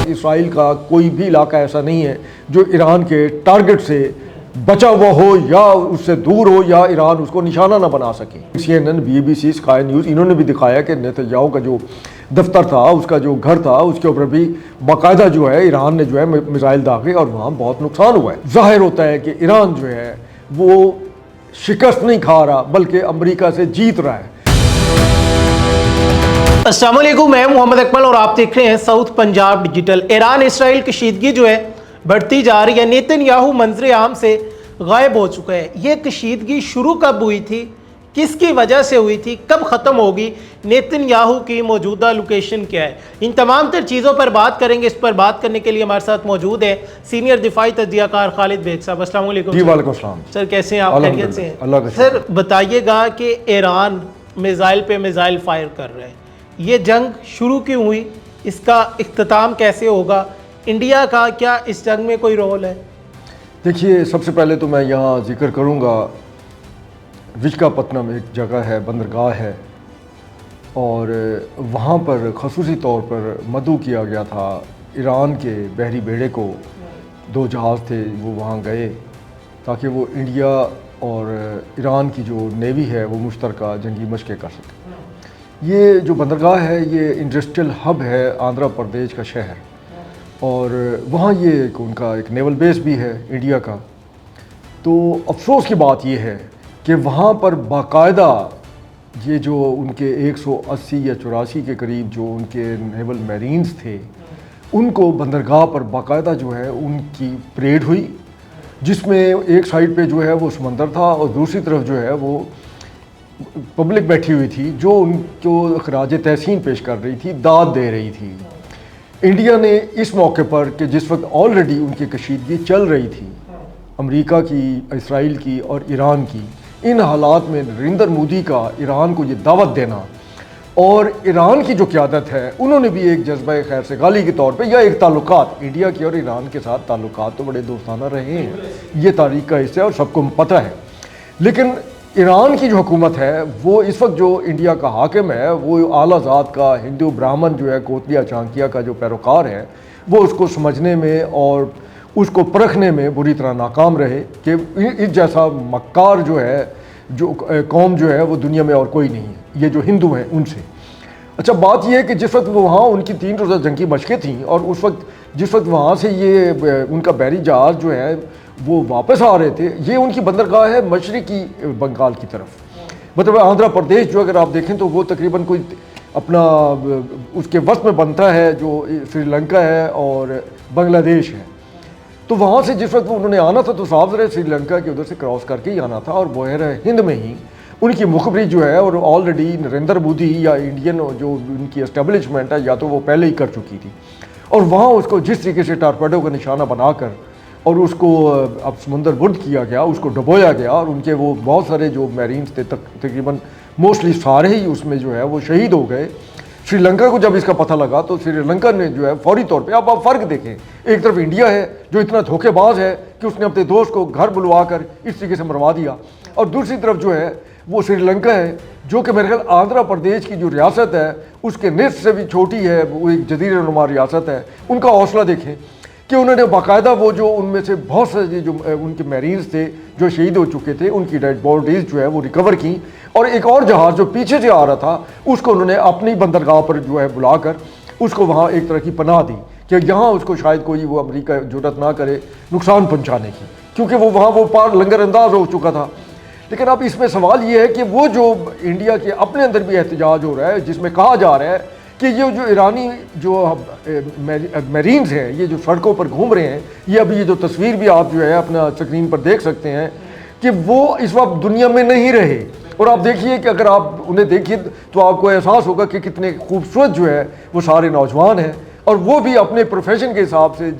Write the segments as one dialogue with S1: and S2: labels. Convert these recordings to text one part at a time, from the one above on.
S1: اسرائیل کا کوئی بھی علاقہ ایسا نہیں ہے جو ایران کے ٹارگٹ سے بچا ہوا ہو یا اس سے دور ہو یا ایران اس کو نشانہ نہ بنا سکے۔ CNN، BBC، اسکائی نیوز، انہوں نے بھی دکھایا کہ نیتن یاہو کا جو دفتر تھا، اس کا جو گھر تھا، اس کے اوپر بھی باقاعدہ جو ہے ایران نے جو ہے میزائل داغے اور وہاں بہت نقصان ہوا ہے۔ ظاہر ہوتا ہے کہ ایران جو ہے وہ شکست نہیں کھا رہا بلکہ امریکہ سے جیت رہا ہے۔
S2: السلام علیکم، میں محمد اکمل اور آپ دیکھ رہے ہیں ساؤتھ پنجاب ڈیجیٹل۔ ایران اسرائیل کشیدگی جو ہے بڑھتی جا رہی ہے۔ نیتن یاہو منظر عام سے غائب ہو چکا ہے۔ یہ کشیدگی شروع کب ہوئی تھی، کس کی وجہ سے ہوئی تھی، کب ختم ہوگی، نیتن یاہو کی موجودہ لوکیشن کیا ہے، ان تمام تر چیزوں پر بات کریں گے۔ اس پر بات کرنے کے لیے ہمارے ساتھ موجود ہے سینئر دفاعی تجزیہ کار خالد بیگ صاحب۔ السلام علیکم۔
S1: جی وعلیکم السلام
S2: سر، کیسے ہیں آپ؟ خیریت سے ہیں؟
S1: اللہ کا
S2: سر بتائیے گا کہ ایران میزائل پہ میزائل فائر کر رہے ہیں، یہ جنگ شروع کیوں ہوئی، اس کا اختتام کیسے ہوگا، انڈیا کا کیا اس جنگ میں کوئی رول ہے؟
S1: دیکھیے، سب سے پہلے تو میں یہاں ذکر کروں گا وشاکھاپٹنم ایک جگہ ہے، بندرگاہ ہے، اور وہاں پر خصوصی طور پر مدعو کیا گیا تھا ایران کے بحری بیڑے کو۔ 2 جہاز تھے، وہ وہاں گئے تاکہ وہ انڈیا اور ایران کی جو نیوی ہے وہ مشترکہ جنگی مشقیں کر سکے۔ یہ جو بندرگاہ ہے یہ انڈسٹریل ہب ہے آندھرا پردیش کا شہر، اور وہاں یہ ان کا ایک نیول بیس بھی ہے انڈیا کا۔ تو افسوس کی بات یہ ہے کہ وہاں پر باقاعدہ یہ جو ان کے 180 یا 84 کے قریب جو ان کے نیول میرینز تھے، ان کو بندرگاہ پر باقاعدہ جو ہے ان کی پریڈ ہوئی، جس میں ایک سائڈ پہ جو ہے وہ سمندر تھا اور دوسری طرف جو ہے وہ پبلک بیٹھی ہوئی تھی جو ان کو خراج تحسین پیش کر رہی تھی، داد دے رہی تھی۔ انڈیا نے اس موقع پر کہ جس وقت آلریڈی ان کی کشیدگی چل رہی تھی، امریکہ کی، اسرائیل کی اور ایران کی، ان حالات میں نریندر مودی کا ایران کو یہ دعوت دینا، اور ایران کی جو قیادت ہے انہوں نے بھی ایک جذبہ خیر سگالی کے طور پہ یا ایک تعلقات، انڈیا کے اور ایران کے ساتھ تعلقات تو بڑے دوستانہ رہے ہیں، یہ تاریخ کا حصہ ہے اور سب کو پتہ ہے۔ لیکن ایران کی جو حکومت ہے وہ اس وقت جو انڈیا کا حاکم ہے وہ اعلیٰ ذات کا ہندو براہمن جو ہے، کوتلیا چانکیا کا جو پیروکار ہے، وہ اس کو سمجھنے میں اور اس کو پرکھنے میں بری طرح ناکام رہے کہ اس جیسا مکار جو ہے، جو قوم جو ہے وہ دنیا میں اور کوئی نہیں ہے، یہ جو ہندو ہیں ان سے۔ اچھا، بات یہ ہے کہ جس وقت وہ وہاں ان کی 3 روزہ جنگی مشقیں تھیں، اور اس وقت جس وقت وہاں سے یہ ان کا بحری جہاز جو ہے وہ واپس آ رہے تھے، یہ ان کی بندرگاہ ہے مشرقی بنگال کی طرف، مطلب آندھرا پردیش جو اگر آپ دیکھیں تو وہ تقریباً کوئی اپنا اس کے وسط میں بنتا ہے، جو سری لنکا ہے اور بنگلہ دیش ہے۔ تو وہاں سے جس وقت انہوں نے آنا تھا تو صاف ظاہر سری لنکا کے ادھر سے کراس کر کے ہی آنا تھا، اور بحیرہ ہند میں ہی ان کی مخبری جو ہے، اور آلریڈی نریندر مودی یا انڈین جو ان کی اسٹیبلشمنٹ ہے یا تو وہ پہلے ہی کر چکی تھی، اور وہاں اس کو جس طریقے سے ٹارپیڈو کا نشانہ بنا کر اور اس کو اب سمندر برد کیا گیا، اس کو ڈبویا گیا، اور ان کے وہ بہت سارے جو میرینز تھے تقریباً موسٹلی سارے ہی اس میں جو ہے وہ شہید ہو گئے۔ سری لنکا کو جب اس کا پتہ لگا تو سری لنکا نے جو ہے فوری طور پہ، اب آپ فرق دیکھیں، ایک طرف انڈیا ہے جو اتنا دھوکے باز ہے کہ اس نے اپنے دوست کو گھر بلوا کر اس طریقے سے مروا دیا، اور دوسری طرف جو ہے وہ سری لنکا ہے جو کہ میرے خیال آندھرا پردیش کی جو ریاست ہے اس کے نصف سے بھی چھوٹی ہے، وہ ایک جزیرہ نما ریاست ہے۔ ان کا حوصلہ دیکھیں کہ انہوں نے باقاعدہ وہ جو ان میں سے بہت سے جو ان کے میرینز تھے جو شہید ہو چکے تھے، ان کی ڈیڈ باڈیز جو ہے وہ ریکور کی، اور ایک اور جہاز جو پیچھے سے آ رہا تھا اس کو انہوں نے اپنی بندرگاہ پر جو ہے بلا کر اس کو وہاں ایک طرح کی پناہ دی کہ یہاں اس کو شاید کوئی وہ امریکہ جرأت نہ کرے نقصان پہنچانے کی، کیونکہ وہ وہاں وہ پار لنگر انداز ہو چکا تھا۔ لیکن اب اس میں سوال یہ ہے کہ وہ جو انڈیا کے اپنے اندر بھی احتجاج ہو رہا ہے، جس میں کہا جا رہا ہے کہ یہ جو ایرانی جو میرینز ہیں یہ جو سڑکوں پر گھوم رہے ہیں، یہ ابھی یہ جو تصویر بھی آپ جو ہے اپنا اسکرین پر دیکھ سکتے ہیں کہ وہ اس وقت دنیا میں نہیں رہے، اور آپ دیکھیے کہ اگر آپ انہیں دیکھیے تو آپ کو احساس ہوگا کہ کتنے خوبصورت جو ہے وہ سارے نوجوان ہیں، اور وہ بھی اپنے پروفیشن کے حساب سے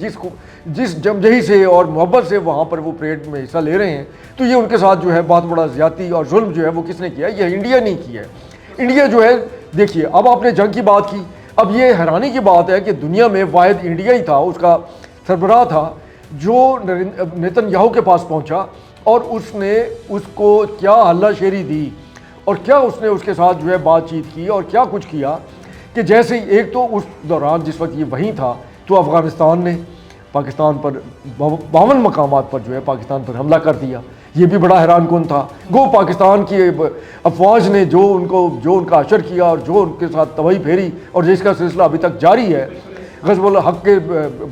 S1: جس جمجہی سے اور محبت سے وہاں پر وہ پریڈ میں حصہ لے رہے ہیں۔ تو یہ ان کے ساتھ جو ہے بہت بڑا زیادتی اور ظلم جو ہے وہ کس نے کیا ہے؟ یہ انڈیا نہیں کیا ہے۔ انڈیا جو ہے، دیکھیے اب آپ نے جنگ کی بات کی، اب یہ حیرانی کی بات ہے کہ دنیا میں واحد انڈیا ہی تھا، اس کا سربراہ تھا جو نیتن یاہو کے پاس پہنچا، اور اس نے اس کو کیا ہلہ شیری دی اور کیا اس نے اس کے ساتھ جو ہے بات چیت کی اور کیا کچھ کیا کہ جیسے ایک تو اس دوران جس وقت یہ وہیں تھا تو افغانستان نے پاکستان پر 52 مقامات پر جو ہے پاکستان پر حملہ کر دیا. یہ بھی بڑا حیران کن تھا. گو پاکستان کی افواج نے جو ان کا اشر کیا اور جو ان کے ساتھ تباہی پھیری اور جس کا سلسلہ ابھی تک جاری ہے غزو الحق کے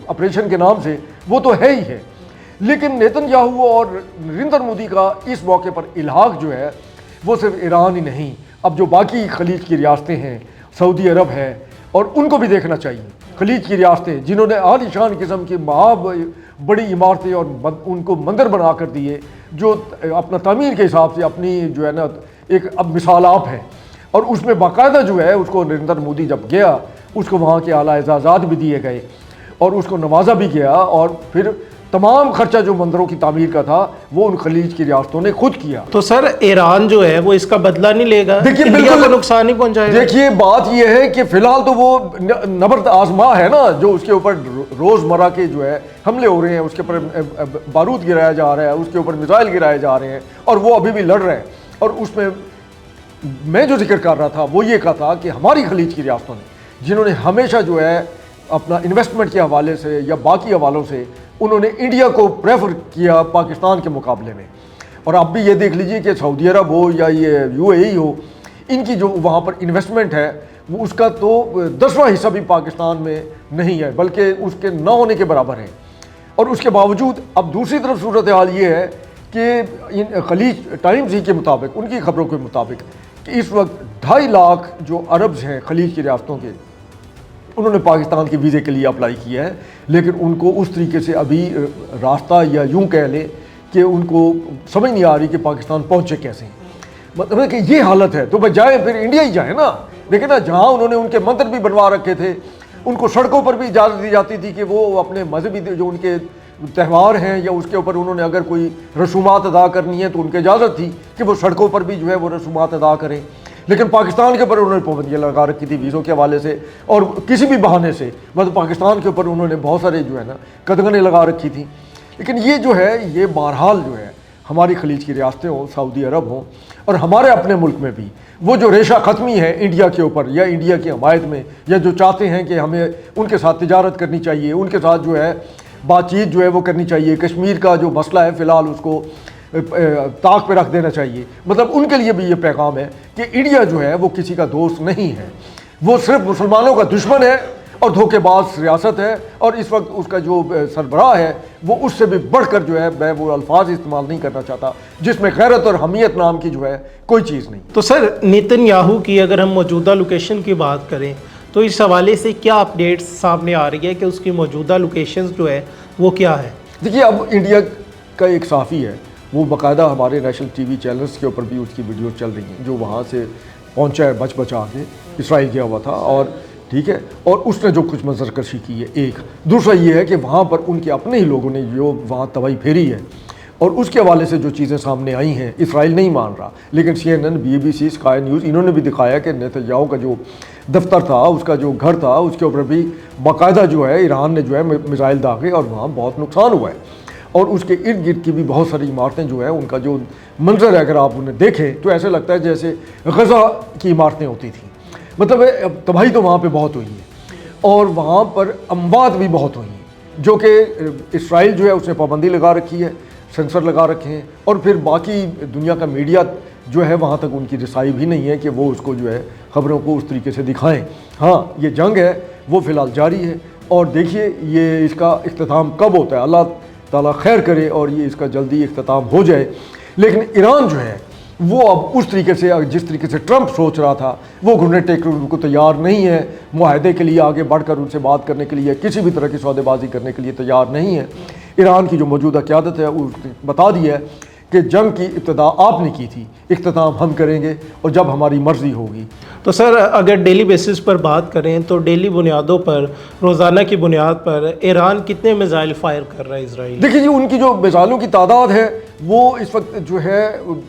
S1: آپریشن کے نام سے، وہ تو ہے ہی ہے. لیکن نیتن یاہو اور نریندر مودی کا اس موقع پر الحاق جو ہے وہ صرف ایران ہی نہیں، اب جو باقی خلیج کی ریاستیں ہیں، سعودی عرب ہے، اور ان کو بھی دیکھنا چاہیے. خلیج کی ریاستیں جنہوں نے عالی شان قسم کی بڑی عمارتیں اور ان کو مندر بنا کر دیے، جو اپنا تعمیر کے حساب سے اپنی جو ہے نا ایک اب مثال آپ ہے. اور اس میں باقاعدہ جو ہے اس کو نریندر مودی جب گیا اس کو وہاں کے اعلیٰ اعزازات بھی دیے گئے اور اس کو نوازا بھی گیا، اور پھر تمام خرچہ جو مندروں کی تعمیر کا تھا وہ ان خلیج کی ریاستوں نے خود کیا.
S2: تو سر ایران جو ہے وہ اس کا بدلہ نہیں لے گا؟
S1: دیکھیے
S2: انڈیا کو نقصان نہیں پہنچائے گا؟
S1: دیکھیے بات یہ ہے کہ فی الحال تو وہ نبرد آزما ہے نا، جو اس کے اوپر روزمرہ کے جو ہے حملے ہو رہے ہیں، اس کے اوپر بارود گرایا جا رہا ہے، اس کے اوپر میزائل گرائے جا رہے ہیں، اور وہ ابھی بھی لڑ رہے ہیں. اور اس میں جو ذکر کر رہا تھا وہ یہ کہا تھا کہ ہماری خلیج کی ریاستوں نے جنہوں نے ہمیشہ جو ہے اپنا انویسٹمنٹ کے حوالے سے یا باقی حوالوں سے انہوں نے انڈیا کو پریفر کیا پاکستان کے مقابلے میں. اور اب بھی یہ دیکھ لیجئے کہ سعودی عرب ہو یا یہ UAE ہو، ان کی جو وہاں پر انویسٹمنٹ ہے وہ اس کا تو 10واں حصہ بھی پاکستان میں نہیں ہے، بلکہ اس کے نہ ہونے کے برابر ہے. اور اس کے باوجود اب دوسری طرف صورتحال یہ ہے کہ خلیج ٹائمز ہی کے مطابق، ان کی خبروں کے مطابق، کہ اس وقت 2.5 لاکھ جو عربز ہیں خلیج کی ریاستوں کے، انہوں نے پاکستان کے ویزے کے لیے اپلائی کیا ہے، لیکن ان کو اس طریقے سے ابھی راستہ یا یوں کہہ لیں کہ ان کو سمجھ نہیں آ رہی کہ پاکستان پہنچے کیسے. مطلب ہے کہ یہ حالت ہے تو بھائی جائیں پھر انڈیا ہی جائیں نا. دیکھیں نا، جہاں انہوں نے ان کے مندر بھی بنوا رکھے تھے، ان کو سڑکوں پر بھی اجازت دی جاتی تھی کہ وہ اپنے مذہبی جو ان کے تہوار ہیں یا اس کے اوپر انہوں نے اگر کوئی رسومات ادا کرنی ہے تو ان کی اجازت تھی کہ وہ سڑکوں پر بھی جو ہے وہ رسومات ادا کریں. لیکن پاکستان کے اوپر انہوں نے پابندیاں لگا رکھی تھی ویزوں کے حوالے سے، اور کسی بھی بہانے سے مطلب پاکستان کے اوپر انہوں نے بہت سارے جو ہے نا قدغنیں لگا رکھی تھیں. لیکن یہ جو ہے یہ بہرحال جو ہے ہماری خلیج کی ریاستیں ہوں، سعودی عرب ہوں، اور ہمارے اپنے ملک میں بھی وہ جو ریشہ ختمی ہے انڈیا کے اوپر یا انڈیا کی حمایت میں، یا جو چاہتے ہیں کہ ہمیں ان کے ساتھ تجارت کرنی چاہیے، ان کے ساتھ جو ہے بات چیت جو ہے وہ کرنی چاہیے، کشمیر کا جو مسئلہ ہے فی الحال اس کو طاق پہ رکھ دینا چاہیے. مطلب ان کے لیے بھی یہ پیغام ہے کہ انڈیا جو ہے وہ کسی کا دوست نہیں ہے، وہ صرف مسلمانوں کا دشمن ہے اور دھوکے باز ریاست ہے. اور اس وقت اس کا جو سربراہ ہے وہ اس سے بھی بڑھ کر جو ہے میں وہ الفاظ استعمال نہیں کرنا چاہتا جس میں غیرت اور حمیت نام کی جو ہے کوئی چیز نہیں.
S2: تو سر نیتن یاہو کی اگر ہم موجودہ لوکیشن کی بات کریں تو اس حوالے سے کیا اپڈیٹس سامنے آ رہی ہے کہ اس کی موجودہ لوکیشنز جو ہے وہ کیا ہے؟
S1: دیکھیے اب انڈیا کا ایک صحافی ہے، وہ باقاعدہ ہمارے نیشنل ٹی وی چینلز کے اوپر بھی اس کی ویڈیوز چل رہی ہیں، جو وہاں سے پہنچا ہے بچا کے اسرائیل گیا ہوا تھا، اور ٹھیک ہے، اور اس نے جو کچھ منظر کشی کی ہے. ایک دوسرا یہ ہے کہ وہاں پر ان کے اپنے ہی لوگوں نے جو وہاں تباہی پھیری ہے، اور اس کے حوالے سے جو چیزیں سامنے آئی ہیں اسرائیل نہیں مان رہا، لیکن CNN، BBC، اسکائی نیوز انہوں نے بھی دکھایا کہ نیتن یاہو کا جو دفتر تھا، اس کا جو گھر تھا، اس کے اوپر بھی باقاعدہ جو ہے ایران نے جو ہے میزائل داغے اور وہاں بہت نقصان ہوا ہے. اور اس کے ارد گرد کی بھی بہت ساری عمارتیں جو ہیں ان کا جو منظر ہے اگر آپ انہیں دیکھیں تو ایسے لگتا ہے جیسے غزہ کی عمارتیں ہوتی تھیں. مطلب تباہی تو وہاں پہ بہت ہوئی ہے اور وہاں پر اموات بھی بہت ہوئی ہیں، جو کہ اسرائیل جو ہے اس نے پابندی لگا رکھی ہے، سینسر لگا رکھے ہیں، اور پھر باقی دنیا کا میڈیا جو ہے وہاں تک ان کی رسائی بھی نہیں ہے کہ وہ اس کو جو ہے خبروں کو اس طریقے سے دکھائیں. ہاں یہ جنگ ہے وہ فی الحال جاری ہے، اور دیکھیے یہ اس کا اختتام کب ہوتا ہے، اللہ تعالیٰ خیر کرے اور یہ اس کا جلدی اختتام ہو جائے. لیکن ایران جو ہے وہ اب اس طریقے سے جس طریقے سے ٹرمپ سوچ رہا تھا وہ گھنٹے ٹیکنے کو تیار نہیں ہے، معاہدے کے لیے آگے بڑھ کر ان سے بات کرنے کے لیے، کسی بھی طرح کی سودے بازی کرنے کے لیے تیار نہیں ہے. ایران کی جو موجودہ قیادت ہے اس نے بتا دیا ہے کہ جنگ کی ابتدا آپ نے کی تھی، اختتام ہم کریں گے اور جب ہماری مرضی ہوگی.
S2: تو سر اگر ڈیلی بیسس پر بات کریں تو ڈیلی بنیادوں پر، روزانہ کی بنیاد پر ایران کتنے میزائل فائر کر رہا ہے اسرائیل؟
S1: دیکھیے جی ان کی جو میزائلوں کی تعداد ہے وہ اس وقت جو ہے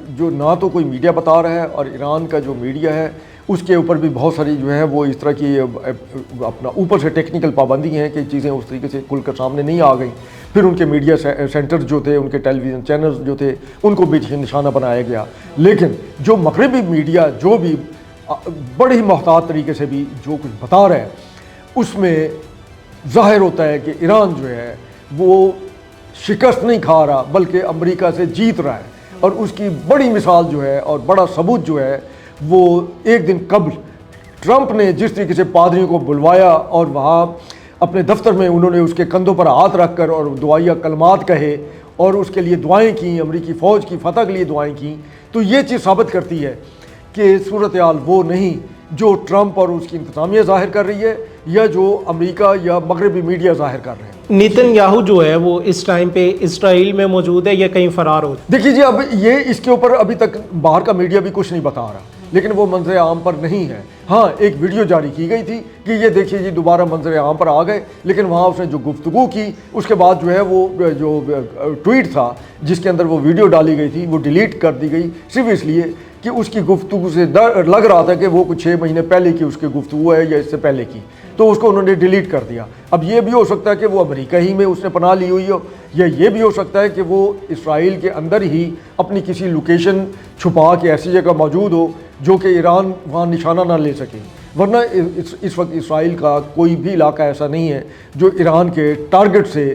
S1: جو نہ تو کوئی میڈیا بتا رہا ہے، اور ایران کا جو میڈیا ہے اس کے اوپر بھی بہت ساری جو ہے وہ اس طرح کی اپنا اوپر سے ٹیکنیکل پابندی ہیں کہ چیزیں اس طریقے سے کھل کر سامنے نہیں آ گئیں. پھر ان کے میڈیا سینٹر جو تھے، ان کے ٹیلی ویژن چینلز جو تھے، ان کو بھی نشانہ بنایا گیا. لیکن جو مغربی میڈیا جو بھی بڑے ہی محتاط طریقے سے بھی جو کچھ بتا رہا ہے اس میں ظاہر ہوتا ہے کہ ایران جو ہے وہ شکست نہیں کھا رہا بلکہ امریکہ سے جیت رہا ہے، اور اس کی بڑی مثال جو ہے اور بڑا ثبوت جو ہے وہ ایک دن قبل ٹرمپ نے جس طریقے سے پادریوں کو بلوایا اور وہاں اپنے دفتر میں انہوں نے اس کے کندھوں پر ہاتھ رکھ کر اور دعائیہ کلمات کہے اور اس کے لیے دعائیں کیں، امریکی فوج کی فتح کے لیے دعائیں کیں، تو یہ چیز ثابت کرتی ہے کہ صورتحال وہ نہیں جو ٹرمپ اور اس کی انتظامیہ ظاہر کر رہی ہے یا جو امریکہ یا مغربی میڈیا ظاہر کر رہے ہیں۔
S2: نیتن یاہو جو ہے وہ اس ٹائم پہ اسرائیل میں موجود ہے یا کہیں فرار ہو؟
S1: دیکھیے جی، اب یہ اس کے اوپر ابھی تک باہر کا میڈیا بھی کچھ نہیں بتا رہا، لیکن وہ منظر عام پر نہیں ہے۔ ہاں، ایک ویڈیو جاری کی گئی تھی کہ یہ دیکھیے جی دوبارہ منظر عام پر آ گئے، لیکن وہاں اس نے جو گفتگو کی اس کے بعد جو ہے وہ جو ٹویٹ تھا جس کے اندر وہ ویڈیو ڈالی گئی تھی وہ ڈیلیٹ کر دی گئی، صرف اس لیے کہ اس کی گفتگو سے لگ رہا تھا کہ وہ کچھ 6 مہینے پہلے کی اس کی گفتگو ہے یا اس سے پہلے کی، تو اس کو انہوں نے ڈیلیٹ کر دیا۔ اب یہ بھی ہو سکتا ہے کہ وہ امریکہ ہی میں اس نے پناہ لی ہوئی ہو، یا یہ بھی ہو سکتا ہے کہ وہ اسرائیل کے اندر ہی اپنی کسی لوکیشن چھپا کے ایسی جگہ موجود ہو جو کہ ایران وہاں نشانہ نہ لے سکے، ورنہ اس وقت اسرائیل کا کوئی بھی علاقہ ایسا نہیں ہے جو ایران کے ٹارگٹ سے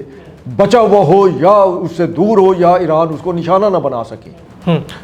S1: بچا ہوا ہو یا اس سے دور ہو یا ایران اس کو نشانہ نہ بنا سکے۔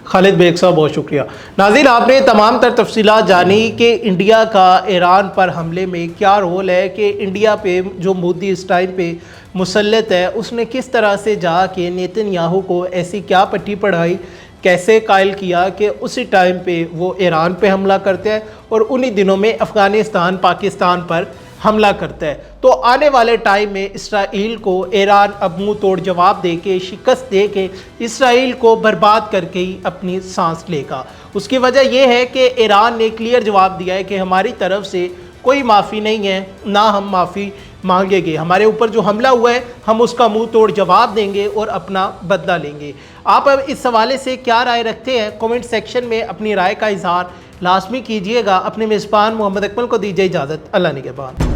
S2: خالد بیگ صاحب بہت شکریہ۔ ناظرین، آپ نے تمام تر تفصیلات جانی کہ انڈیا کا ایران پر حملے میں کیا رول ہے، کہ انڈیا پہ جو مودی اس ٹائم پہ مسلط ہے اس نے کس طرح سے جا کے نیتن یاہو کو ایسی کیا پٹی پڑھائی، کیسے قائل کیا کہ اسی ٹائم پہ وہ ایران پہ حملہ کرتے ہیں اور انہی دنوں میں افغانستان پاکستان پر حملہ کرتا ہے۔ تو آنے والے ٹائم میں اسرائیل کو ایران اب منہ توڑ جواب دے کے، شکست دے کے اسرائیل کو برباد کر کے ہی اپنی سانس لے گا۔ اس کی وجہ یہ ہے کہ ایران نے کلیئر جواب دیا ہے کہ ہماری طرف سے کوئی معافی نہیں ہے، نہ ہم معافی مانگیں گے، ہمارے اوپر جو حملہ ہوا ہے ہم اس کا منہ توڑ جواب دیں گے اور اپنا بدلہ لیں گے۔ آپ اب اس حوالے سے کیا رائے رکھتے ہیں؟ کومنٹ سیکشن میں اپنی رائے کا اظہار لازمی کیجیے گا۔ اپنے میزبان محمد اکمل کو دیجیے اجازت۔ اللہ نگہبان۔